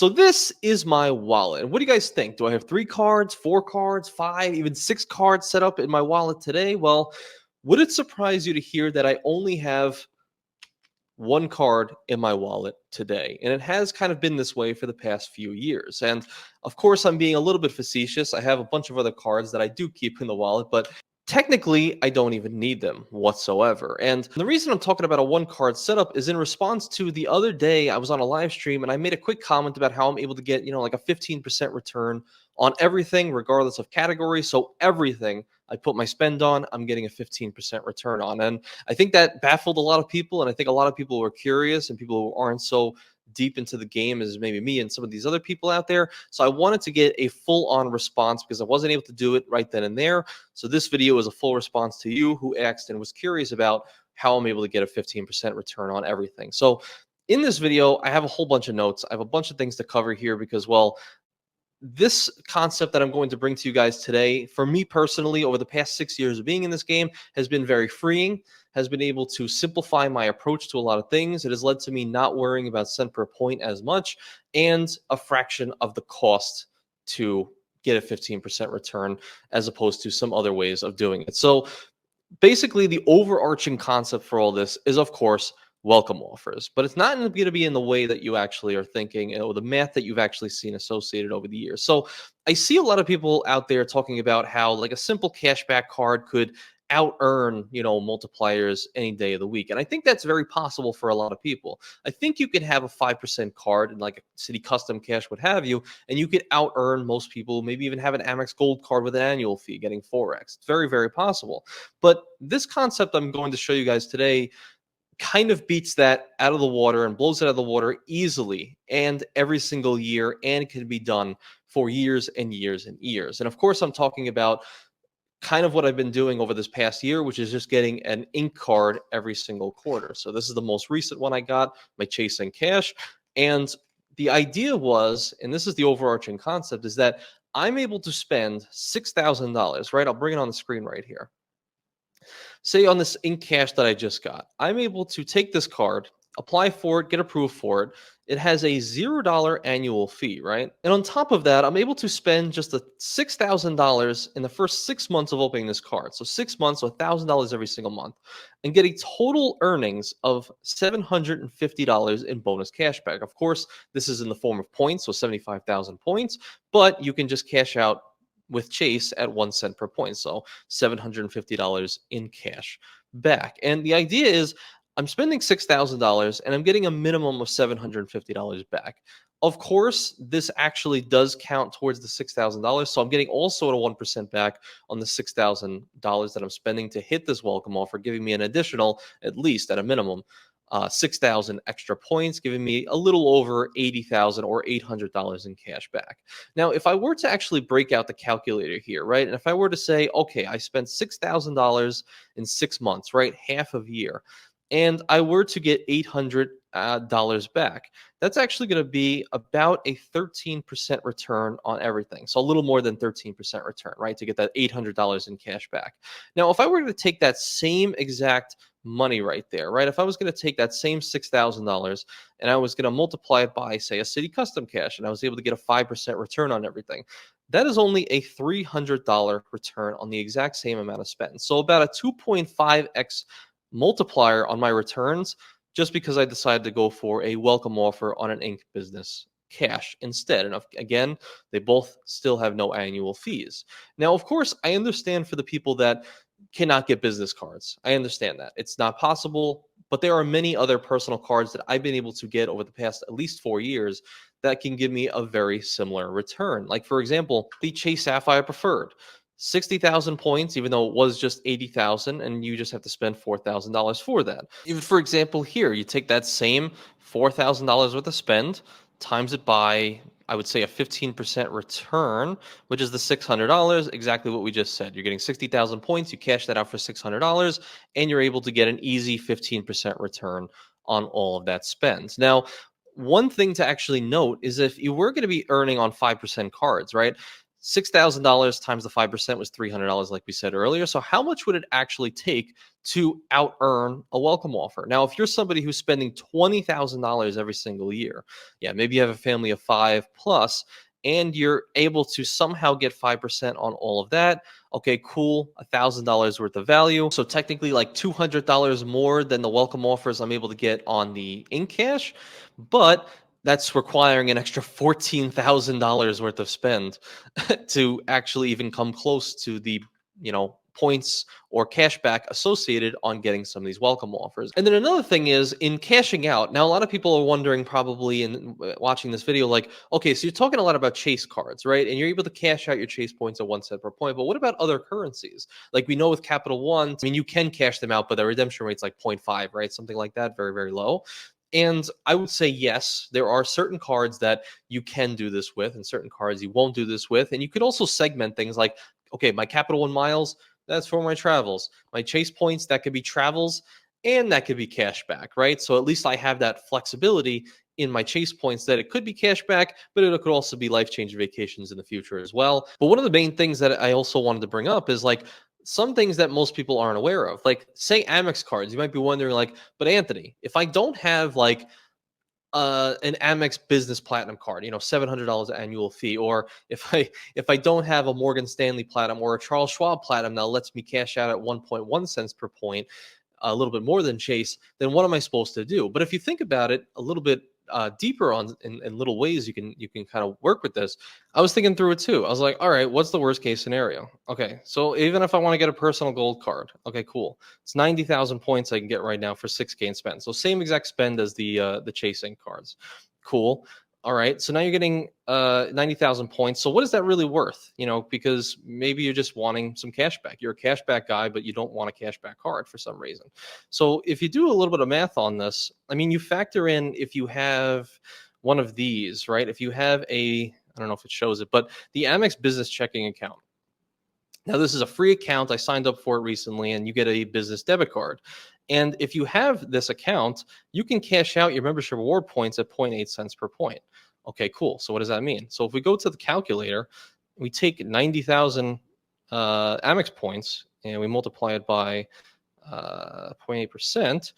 So this is my wallet. What do you guys think? Do I have 3 cards, 4 cards, 5, even 6 cards set up in my wallet today? Well, would it surprise you to hear that I only have 1 card in my wallet today? And it has kind of been this way for the past few years. And of course, I'm being a little bit facetious. I have a bunch of other cards that I do keep in the wallet, but technically, I don't even need them whatsoever. And the reason I'm talking about a 1 card setup is in response to the other day I was on a live stream and I made a quick comment about how I'm able to get, like a 15% return on everything, regardless of category. So everything I put my spend on, I'm getting a 15% return on. And I think that baffled a lot of people. And I think a lot of people were curious and people who aren't so deep into the game as maybe me and some of these other people out there. So I wanted to get a full-on response because I wasn't able to do it right then and there. So this video is a full response to you who asked and was curious about how I'm able to get a 15% return on everything. So in this video, I have a whole bunch of notes. I have a bunch of things to cover here because, well, this concept that I'm going to bring to you guys today, for me personally, over the past 6 years of being in this game, has been very freeing, has been able to simplify my approach to a lot of things. It has led to me not worrying about cent per point as much and a fraction of the cost to get a 15% return as opposed to some other ways of doing it. So basically, the overarching concept for all this is, of course, welcome offers, but it's not going to be in the way that you actually are thinking or the math that you've actually seen associated over the years. So I see a lot of people out there talking about how like a simple cashback card could out earn, multipliers any day of the week. And I think that's very possible for a lot of people. I think you could have a 5% card and like a City Custom Cash, what have you, and you could out earn most people, maybe even have an Amex Gold card with an annual fee getting 4x. It's very, very possible. But this concept I'm going to show you guys today kind of beats that out of the water and blows it out of the water easily and every single year, and can be done for years and years and years. And of course, I'm talking about kind of what I've been doing over this past year, which is just getting an ink card every single quarter. So this is the most recent one I got, my Chasing Cash. And the idea was, and this is the overarching concept, is that I'm able to spend $6,000, right? I'll bring it on the screen right here. Say on this ink cash that I just got, I'm able to take this card, apply for it, get approved for it. It has a $0 annual fee, right? And on top of that, I'm able to spend just a $6,000 in the first 6 months of opening this card. So 6 months, so $1,000 every single month, and get a total earnings of $750 in bonus cashback. Of course, this is in the form of points, so 75,000 points, but you can just cash out with Chase at 1 cent per point. So $750 in cash back. And the idea is I'm spending $6,000 and I'm getting a minimum of $750 back. Of course, this actually does count towards the $6,000. So I'm getting also at a 1% back on the $6,000 that I'm spending to hit this welcome offer, giving me an additional, at least at a minimum, 6,000 extra points, giving me a little over 80,000 or $800 in cash back. Now, if I were to actually break out the calculator here, right, and if I were to say, okay, I spent $6,000 in 6 months, right, half of year, and I were to get $800 back, that's actually going to be about a 13% return on everything. So a little more than 13% return, right, to get that $800 in cash back. Now, if I were to take that same exact money right there, right, if I was going to take that same $6,000 and I was going to multiply it by, say, a City Custom Cash, and I was able to get a 5% return on everything, that is only a $300 return on the exact same amount of spend. So about a 2.5x multiplier on my returns, just because I decided to go for a welcome offer on an Ink Business Cash instead. And again, they both still have no annual fees. Now, of course, I understand for the people that cannot get business cards. I understand that. It's not possible, but there are many other personal cards that I've been able to get over the past at least 4 years that can give me a very similar return. Like, for example, the Chase Sapphire Preferred. 60,000 points, even though it was just 80,000, and you just have to spend $4,000 for that. Even for example, here, you take that same $4,000 worth of spend, times it by, I would say, a 15% return, which is the $600, exactly what we just said. You're getting 60,000 points, you cash that out for $600, and you're able to get an easy 15% return on all of that spend. Now, one thing to actually note is if you were going to be earning on 5% cards, right? $6,000 times the 5% was $300, like we said earlier. So, how much would it actually take to out earn a welcome offer? Now, if you're somebody who's spending $20,000 every single year, yeah, maybe you have a family of five plus, and you're able to somehow get 5% on all of that. Okay, cool. $1,000 worth of value. So, technically, like $200 more than the welcome offers I'm able to get on the in cash. But that's requiring an extra $14,000 worth of spend to actually even come close to the, points or cashback associated on getting some of these welcome offers. And then another thing is in cashing out. Now, a lot of people are wondering probably in watching this video, like, okay, so you're talking a lot about Chase cards, right? And you're able to cash out your Chase points at 1 cent per point. But what about other currencies? Like we know with Capital One, I mean, you can cash them out, but the redemption rate's like 0.5, right? Something like that, very, very low. And I would say, yes, there are certain cards that you can do this with and certain cards you won't do this with. And you could also segment things like, okay, my Capital One miles, that's for my travels. My Chase points, that could be travels and that could be cash back, right? So at least I have that flexibility in my Chase points that it could be cash back, but it could also be life-changing vacations in the future as well. But one of the main things that I also wanted to bring up is like some things that most people aren't aware of. Like say Amex cards, you might be wondering like, but Anthony, if I don't have like an Amex Business Platinum card, $700 annual fee, or if I don't have a Morgan Stanley Platinum or a Charles Schwab Platinum that lets me cash out at 1.1 cents per point, a little bit more than Chase, then what am I supposed to do? But if you think about it a little bit deeper on in little ways, you can kind of work with this. I was thinking through it too. I was like, all right, what's the worst case scenario? Okay, so even if I want to get a personal gold card, okay, cool. It's 90,000 points I can get right now for 6K in spend. So same exact spend as the chasing cards. Cool. All right, so now you're getting 90,000 points. So what is that really worth? Because maybe you're just wanting some cash back. You're a cash back guy, but you don't want a cash back card for some reason. So if you do a little bit of math on this, I mean, you factor in if you have one of these, right? If you have I don't know if it shows it, but the Amex business checking account. Now, this is a free account. I signed up for it recently, and you get a business debit card. And if you have this account, you can cash out your membership reward points at zero point 0.8 cents per point. Okay, cool. So what does that mean? So if we go to the calculator, we take 90,000 Amex points and we multiply it by 0.8%.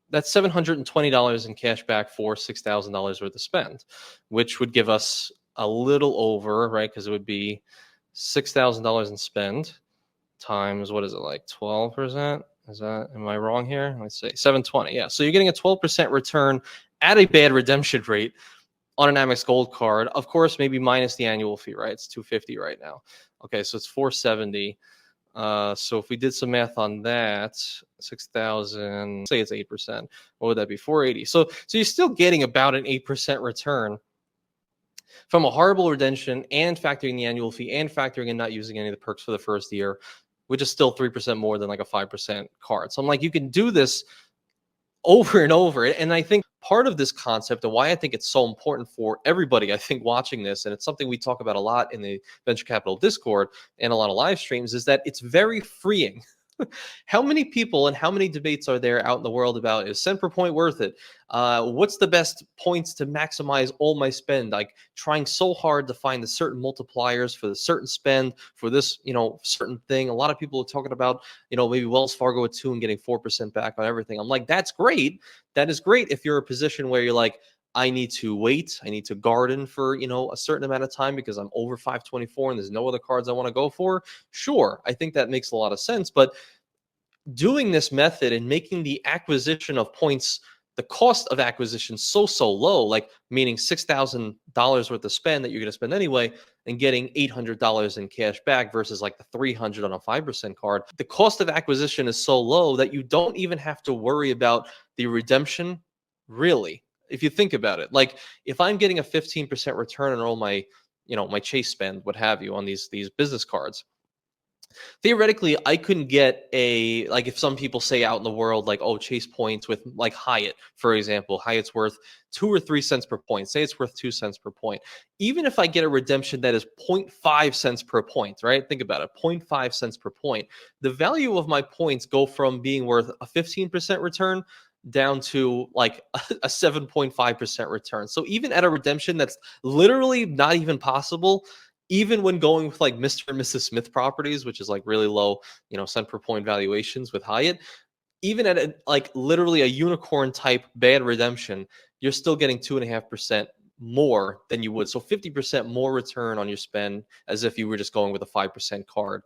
That's $720 in cash back for $6,000 worth of spend, which would give us a little over, right? Because it would be $6,000 in spend times, what is it, like 12%? Am I wrong here? Let's say 720. Yeah. So you're getting a 12% return at a bad redemption rate on an Amex Gold card. Of course, maybe minus the annual fee, right? It's $250 right now. Okay, so it's $470. So if we did some math on that, 6,000, say it's 8%. What would that be? $480. So you're still getting about an 8% return from a horrible redemption and factoring the annual fee and factoring in not using any of the perks for the first year, which is still 3% more than like a 5% card. So I'm like, you can do this over and over. And I think part of this concept and why I think it's so important for everybody, I think, watching this, and it's something we talk about a lot in the Venture Capital Discord and a lot of live streams, is that it's very freeing. How many people and how many debates are there out in the world about is cent per point worth it? What's the best points to maximize all my spend? Like trying so hard to find the certain multipliers for the certain spend for this, certain thing. A lot of people are talking about, maybe Wells Fargo at 2 and getting 4% back on everything. I'm like, that's great. That is great if you're in a position where you're like, I need to wait. I need to garden for, a certain amount of time because I'm over 524 and there's no other cards I want to go for. Sure. I think that makes a lot of sense. But doing this method and making the acquisition of points, the cost of acquisition so low, like meaning $6,000 worth of spend that you're going to spend anyway, and getting $800 in cash back versus like the $300 on a 5% card. The cost of acquisition is so low that you don't even have to worry about the redemption, really. If you think about it, like if I'm getting a 15% return on all my, my Chase spend, what have you, on these business cards, theoretically, I couldn't get like if some people say out in the world, like, oh, Chase points with like Hyatt, for example, Hyatt's worth 2 or 3 cents per point. Say it's worth 2 cents per point. Even if I get a redemption that is 0.5 cents per point, right? Think about it, 0.5 cents per point. The value of my points go from being worth a 15% return down to like a 7.5% return. So even at a redemption that's literally not even possible, even when going with like Mr. and Mrs. Smith properties, which is like really low, cent per point valuations with Hyatt, even at like literally a unicorn type bad redemption, you're still getting 2.5% more than you would. So 50% more return on your spend as if you were just going with a 5% card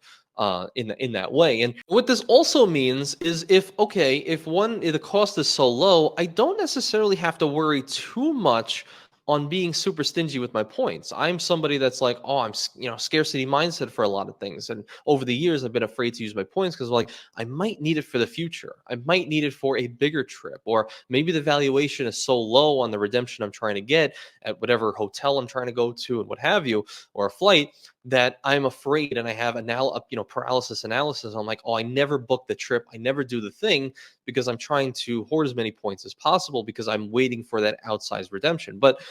in that way. And what this also means is if the cost is so low, I don't necessarily have to worry too much on being super stingy with my points. I'm somebody that's like, oh, scarcity mindset for a lot of things. And over the years, I've been afraid to use my points because like I might need it for the future. I might need it for a bigger trip, or maybe the valuation is so low on the redemption I'm trying to get at whatever hotel I'm trying to go to and what have you, or a flight, that I'm afraid and I have paralysis analysis. I'm like, oh, I never book the trip. I never do the thing because I'm trying to hoard as many points as possible because I'm waiting for that outsized redemption. But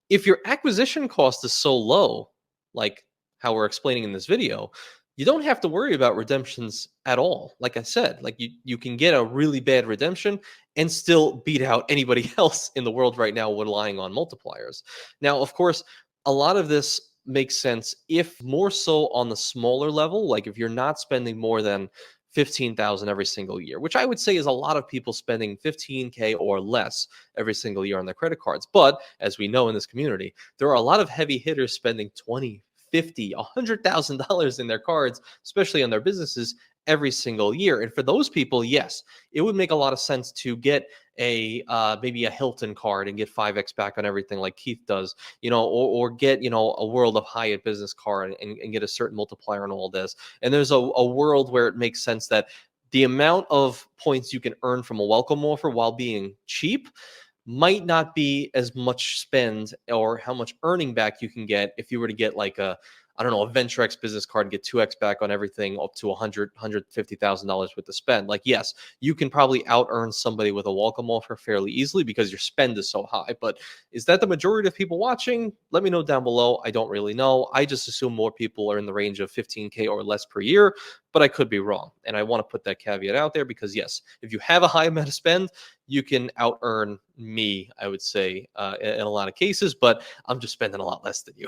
if your acquisition cost is so low, like how we're explaining in this video, you don't have to worry about redemptions at all. Like I said, like you can get a really bad redemption and still beat out anybody else in the world right now relying on multipliers. Now, of course, a lot of this makes sense if more so on the smaller level, like if you're not spending more than 15,000 every single year, which I would say is a lot of people spending 15K or less every single year on their credit cards. But as we know in this community, there are a lot of heavy hitters spending 20, 50, $100,000 in their cards, especially on their businesses every single year. And for those people, yes, it would make a lot of sense to get a maybe a Hilton card and get 5x back on everything like Keith does, or get, a World of Hyatt business card and get a certain multiplier on all this. And there's a world where it makes sense that the amount of points you can earn from a welcome offer while being cheap might not be as much spend or how much earning back you can get if you were to get like I don't know, a VentureX business card and get 2x back on everything up to $150,000 with the spend. Like, yes, you can probably out earn somebody with a welcome offer fairly easily because your spend is so high. But is that the majority of people watching? Let me know down below. I don't really know. I just assume more people are in the range of 15K or less per year, but I could be wrong. And I want to put that caveat out there because, yes, if you have a high amount of spend, you can out earn me, I would say, in a lot of cases, but I'm just spending a lot less than you.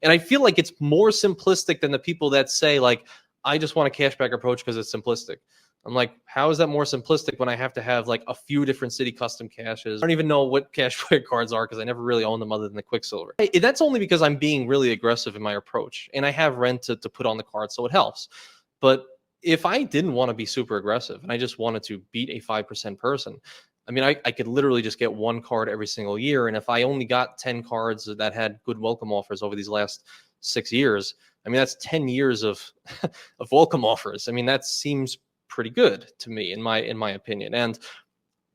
And I feel like it's more simplistic than the people that say, like, I just want a cashback approach because it's simplistic. I'm like, how is that more simplistic when I have to have like a few different city custom caches? I don't even know what cashback cards are because I never really own them other than the Quicksilver. That's only because I'm being really aggressive in my approach and I have rent to put on the card, so it helps. But if I didn't want to be super aggressive and I just wanted to beat a 5% person, I mean, I could literally just get one card every single year. And if I only got 10 cards that had good welcome offers over these last 6 years, I mean, that's 10 years of of welcome offers. I mean, that seems pretty good to me in my opinion. And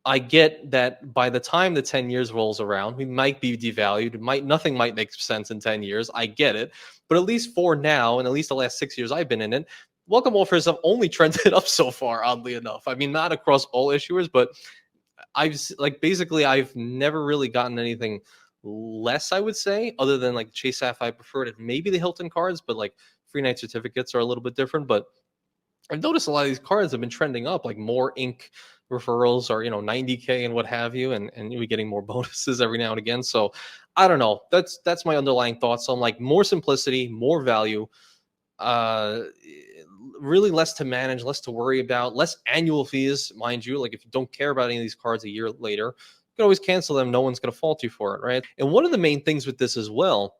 I get that by the time the 10 years rolls around, we might be devalued. Nothing might make sense in 10 years. I get it. But at least for now, and at least the last 6 years I've been in it, welcome offers have only trended up so far, oddly enough. I mean, not across all issuers, but I've never really gotten anything less, I would say, other than like Chase Sapphire Preferred and maybe the Hilton cards, but like free night certificates are a little bit different. But I've noticed a lot of these cards have been trending up, like more ink referrals or 90K and what have you, and you're getting more bonuses every now and again. So I don't know. That's my underlying thoughts. So I'm like more simplicity, more value, uh really less to manage, less to worry about, less annual fees, mind you. Like if you don't care about any of these cards a year later, you can always cancel them. No one's going to fault you for it, right? And one of the main things with this as well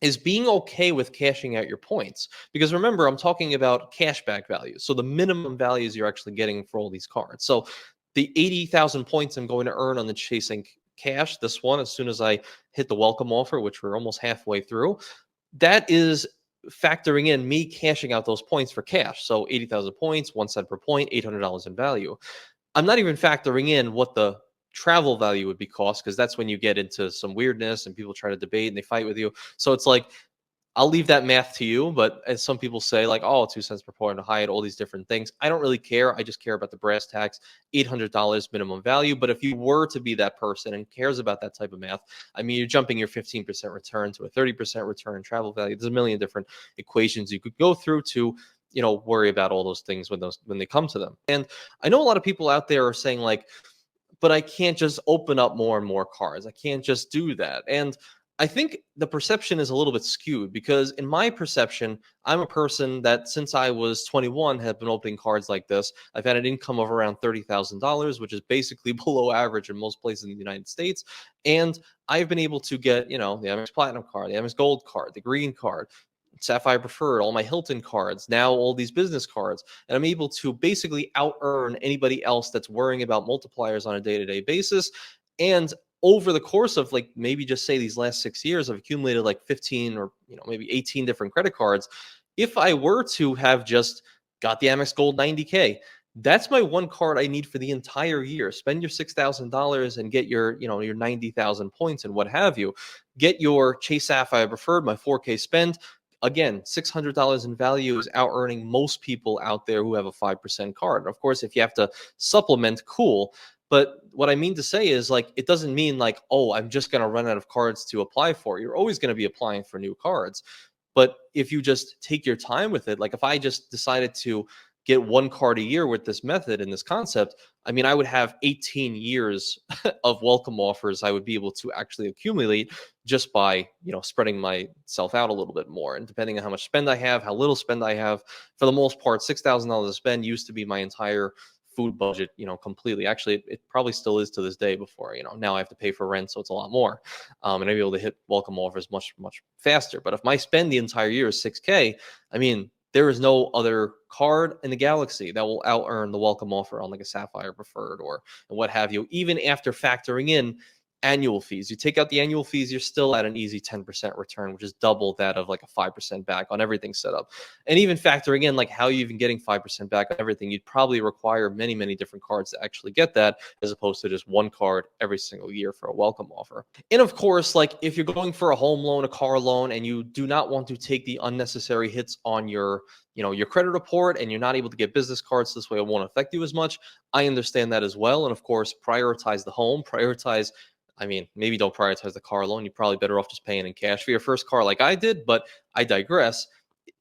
is being okay with cashing out your points. Because remember, I'm talking about cashback values. So the minimum values you're actually getting for all these cards. So the 80,000 points I'm going to earn on the Chasing Cash, this one, as soon as I hit the welcome offer, which we're almost halfway through, that is factoring in me cashing out those points for cash. So 80,000 points, 1 cent per point, $800 in value. I'm not even factoring in what the travel value would be cost because that's when you get into some weirdness and people try to debate and they fight with you. So it's like I'll leave that math to you, but as some people say, like, oh, 2 cents per point to Hyatt, all these different things. I don't really care. I just care about the brass tacks, $800 minimum value. But if you were to be that person and cares about that type of math, I mean, you're jumping your 15% return to a 30% return in travel value. There's a million different equations you could go through to, worry about all those things when they come to them. And I know a lot of people out there are saying like, but I can't just open up more and more cards. I can't just do that. And I think the perception is a little bit skewed because, in my perception, I'm a person that since I was 21 have been opening cards like this. I've had an income of around $30,000, which is basically below average in most places in the United States. And I've been able to get, the Amex Platinum card, the Amex Gold card, the Green card, Sapphire Preferred, all my Hilton cards, now all these business cards. And I'm able to basically out earn anybody else that's worrying about multipliers on a day to day basis. And over the course of like maybe just say these last 6 years, I've accumulated like 15 or maybe 18 different credit cards. If I were to have just got the Amex Gold 90K, that's my one card I need for the entire year. Spend your $6,000 and get your 90,000 points and what have you. Get your Chase Sapphire Preferred, my 4K spend. Again, $600 in value is out earning most people out there who have a 5% card. And of course, if you have to supplement, cool. But what I mean to say is like it doesn't mean like, oh, I'm just going to run out of cards to apply for. You're always going to be applying for new cards. But if you just take your time with it, like if I just decided to get one card a year with this method and this concept, I mean, I would have 18 years of welcome offers I would be able to actually accumulate just by, spreading myself out a little bit more. And depending on how much spend I have, how little spend I have, for the most part, $6,000 to spend used to be my entire food budget, completely. Actually, it probably still is to this day before, now I have to pay for rent. So it's a lot more. And I'm able to hit welcome offers much, much faster. But if my spend the entire year is 6K, I mean, there is no other card in the galaxy that will out earn the welcome offer on like a Sapphire Preferred or and what have you, even after factoring in annual fees. You take out the annual fees, you're still at an easy 10% return, which is double that of like a 5% back on everything set up. And even factoring in like how you even getting 5% back on everything, you'd probably require many, many different cards to actually get that, as opposed to just one card every single year for a welcome offer. And of course, like if you're going for a home loan, a car loan, and you do not want to take the unnecessary hits on your credit report and you're not able to get business cards this way, it won't affect you as much. I understand that as well. And of course, prioritize the home, maybe don't prioritize the car loan. You're probably better off just paying in cash for your first car like I did, but I digress.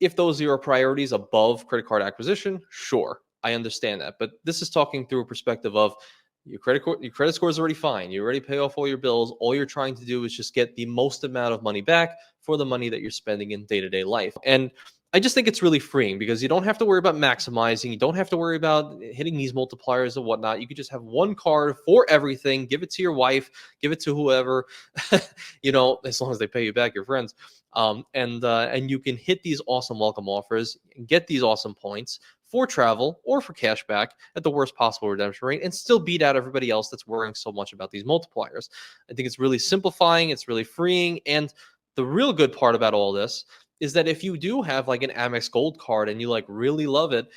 If those are your priorities above credit card acquisition, sure, I understand that. But this is talking through a perspective of your credit score is already fine. You already pay off all your bills. All you're trying to do is just get the most amount of money back for the money that you're spending in day-to-day life. And I just think it's really freeing because you don't have to worry about maximizing. You don't have to worry about hitting these multipliers and whatnot. You could just have one card for everything. Give it to your wife, give it to whoever, as long as they pay you back, your friends. And you can hit these awesome welcome offers, get these awesome points for travel or for cash back at the worst possible redemption rate and still beat out everybody else that's worrying so much about these multipliers. I think it's really simplifying. It's really freeing. And the real good part about all this is that if you do have like an Amex Gold card and you like really love it,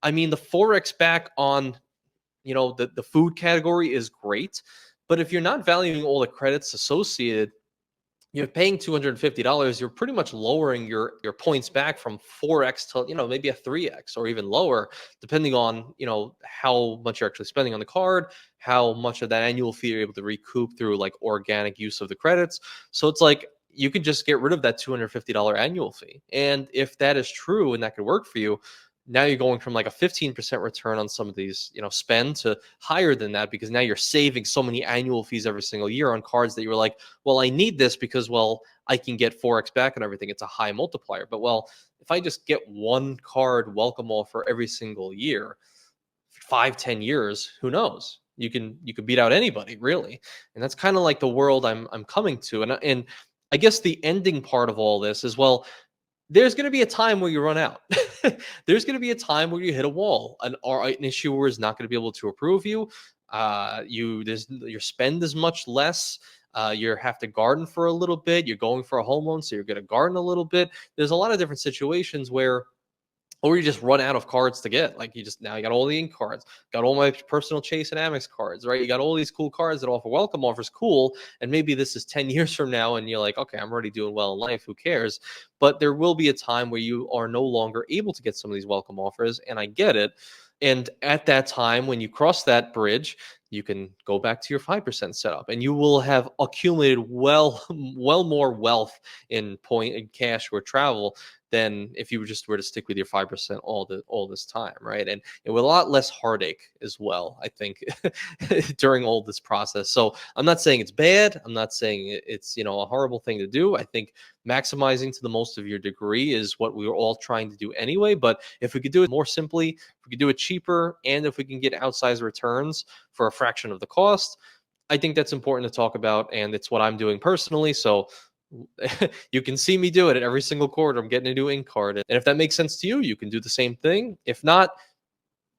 I mean, the Forex back on, the food category is great. But if you're not valuing all the credits associated, you're paying $250, you're pretty much lowering your points back from 4x to, maybe a 3x or even lower, depending on, how much you're actually spending on the card, how much of that annual fee you're able to recoup through like organic use of the credits. So it's like you could just get rid of that $250 annual fee. And if that is true and that could work for you, now you're going from like a 15% return on some of these, spend to higher than that because now you're saving so many annual fees every single year on cards that you were like, well, I need this because, well, I can get 4x back and everything. It's a high multiplier. But, well, if I just get one card welcome offer every single year, 5-10 years, who knows? You can beat out anybody, really. And that's kind of like the world I'm coming to. And I guess the ending part of all this is, well, there's going to be a time where you run out. There's going to be a time where you hit a wall. An issuer is not going to be able to approve you. Your spend is much less. You have to garden for a little bit. You're going for a home loan, so you're going to garden a little bit. There's a lot of different situations where or you just run out of cards to get. Like you got all the ink cards, got all my personal Chase and Amex cards, right? You got all these cool cards that offer welcome offers, cool. And maybe this is 10 years from now and you're like, okay, I'm already doing well in life. Who cares? But there will be a time where you are no longer able to get some of these welcome offers. And I get it. And at that time, when you cross that bridge, you can go back to your 5% setup, and you will have accumulated well more wealth in point in cash or travel than if you just were to stick with your 5% all this time, right? And with a lot less heartache as well, I think, during all this process. So I'm not saying it's bad. I'm not saying it's a horrible thing to do. I think maximizing to the most of your degree is what we were all trying to do anyway. But if we could do it more simply, if we could do it cheaper, and if we can get outsized returns for a fraction of the cost, I think that's important to talk about, and it's what I'm doing personally. So you can see me do it at every single quarter. I'm getting a new ink card, and if that makes sense to you, you can do the same thing. If not,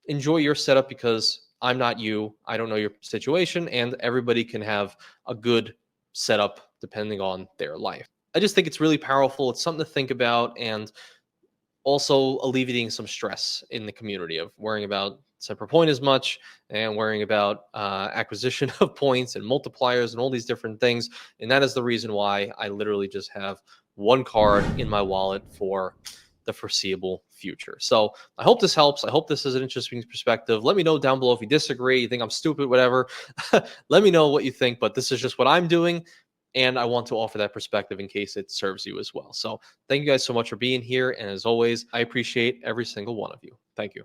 enjoy your setup, because I'm not you. I don't know your situation, and everybody can have a good setup depending on their life. I just think it's really powerful. It's something to think about, and also alleviating some stress in the community of worrying about separate point as much, and worrying about acquisition of points and multipliers and all these different things. And that is the reason why I literally just have one card in my wallet for the foreseeable future. So I hope this helps. I hope this is an interesting perspective. Let me know down below if you disagree, you think I'm stupid, whatever. Let me know what you think, but this is just what I'm doing, and I want to offer that perspective in case it serves you as well. So thank you guys so much for being here. And as always, I appreciate every single one of you. Thank you.